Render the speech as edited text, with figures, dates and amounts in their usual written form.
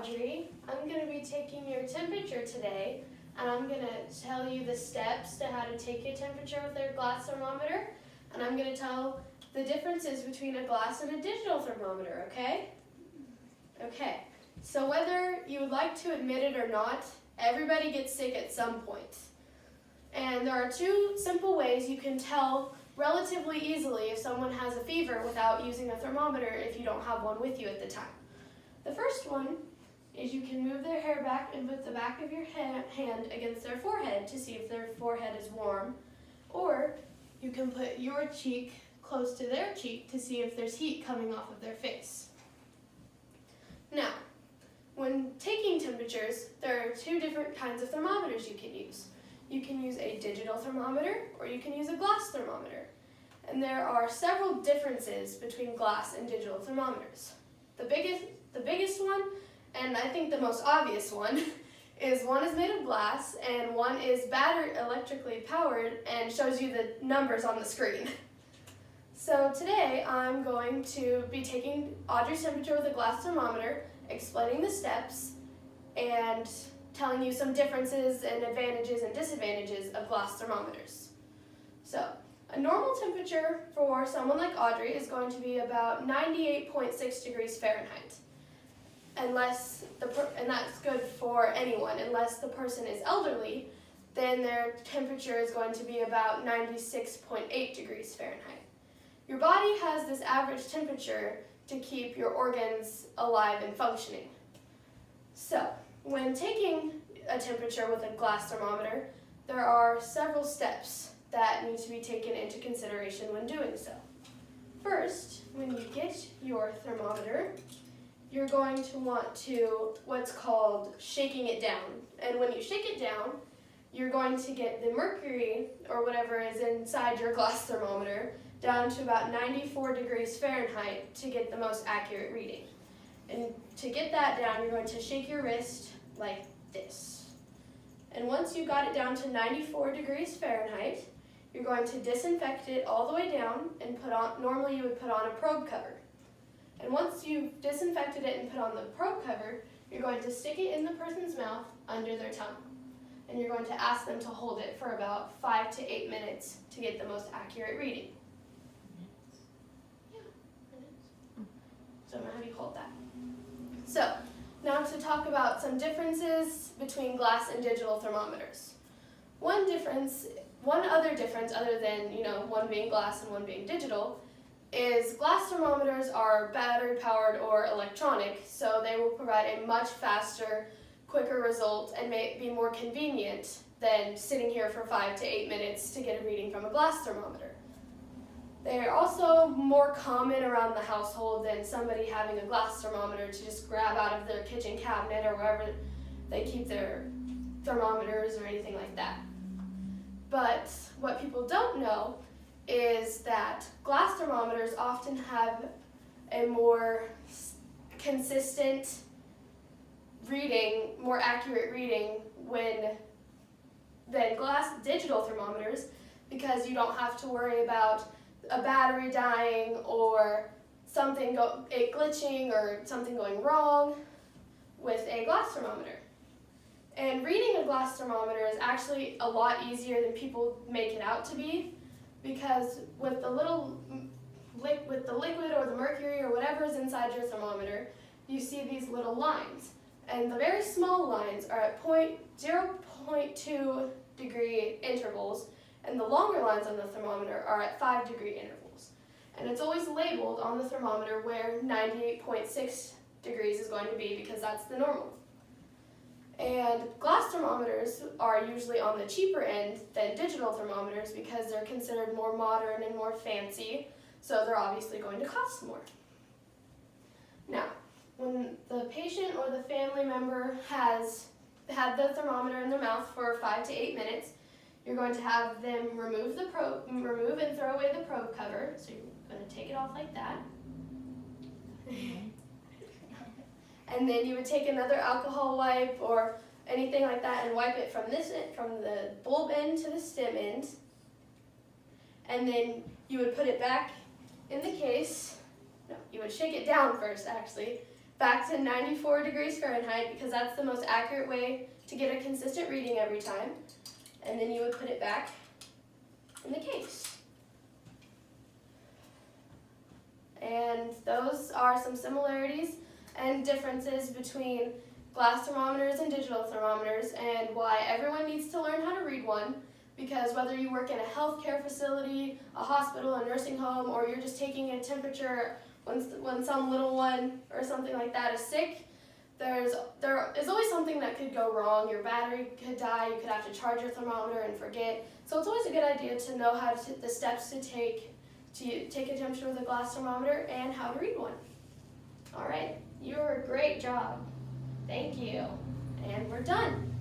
Audrey. I'm going to be taking your temperature today, and I'm going to tell you the steps to how to take your temperature with a glass thermometer, and I'm going to tell the differences between a glass and a digital thermometer, okay? Okay, so whether you would like to admit it or not, everybody gets sick at some point. And there are two simple ways you can tell relatively easily if someone has a fever without using a thermometer if you don't have one with you at the time. The first one is you can move their hair back and put the back of your hand against their forehead to see if their forehead is warm, or you can put your cheek close to their cheek to see if there's heat coming off of their face. Now, when taking temperatures, there are two different kinds of thermometers you can use. You can use a digital thermometer or you can use a glass thermometer. And there are several differences between glass and digital thermometers. The biggest one, and I think the most obvious one, is one is made of glass and one is electrically powered and shows you the numbers on the screen. So today I'm going to be taking Audrey's temperature with a glass thermometer, explaining the steps, and telling you some differences and advantages and disadvantages of glass thermometers. So, a normal temperature for someone like Audrey is going to be about 98.6 degrees Fahrenheit. And that's good for anyone. Unless the person is elderly, then their temperature is going to be about 96.8 degrees Fahrenheit. Your body has this average temperature to keep your organs alive and functioning. So, when taking a temperature with a glass thermometer, there are several steps that need to be taken into consideration when doing so. First, when you get your thermometer, you're going to want to what's called shaking it down. And when you shake it down, you're going to get the mercury, or whatever is inside your glass thermometer, down to about 94 degrees Fahrenheit to get the most accurate reading. And to get that down, you're going to shake your wrist like this. And once you got it down to 94 degrees Fahrenheit, you're going to disinfect it all the way down and normally you would put on a probe cover. And once you've disinfected it and put on the probe cover, you're going to stick it in the person's mouth under their tongue. And you're going to ask them to hold it for about 5 to 8 minutes to get the most accurate reading. Yeah, minutes. So I'm going to have you hold that. So, now to talk about some differences between glass and digital thermometers. One other difference other than, one being glass and one being digital, is glass thermometers are battery powered or electronic, so they will provide a much faster, quicker result and may be more convenient than sitting here for 5 to 8 minutes to get a reading from a glass thermometer. They are also more common around the household than somebody having a glass thermometer to just grab out of their kitchen cabinet or wherever they keep their thermometers or anything like that. But what people don't know is that glass thermometers often have a more consistent reading, more accurate reading than digital thermometers, because you don't have to worry about a battery dying or it glitching or something going wrong with a glass thermometer. And reading a glass thermometer is actually a lot easier than people make it out to be, because with the liquid or the mercury or whatever is inside your thermometer, you see these little lines. And the very small lines are at 0.2 degree intervals, and the longer lines on the thermometer are at 5 degree intervals. And it's always labeled on the thermometer where 98.6 degrees is going to be, because that's the normal. And glass thermometers are usually on the cheaper end than digital thermometers because they're considered more modern and more fancy, so they're obviously going to cost more. Now, when the patient or the family member has had the thermometer in their mouth for 5 to 8 minutes, you're going to have them remove and throw away the probe cover. So you're going to take it off like that. And then you would take another alcohol wipe or anything like that and wipe it from the bulb end to the stem end. And then you would put it back in the case. No, you would shake it down first, actually, back to 94 degrees Fahrenheit because that's the most accurate way to get a consistent reading every time. And then you would put it back in the case. And those are some similarities and differences between glass thermometers and digital thermometers, and why everyone needs to learn how to read one, because whether you work in a healthcare facility, a hospital, a nursing home, or you're just taking a temperature when some little one or something like that is sick, there is always something that could go wrong. Your battery could die, you could have to charge your thermometer and forget. So it's always a good idea to know how to the steps to take a temperature with a glass thermometer and how to read one. All right, you were a great job. Thank you. And we're done.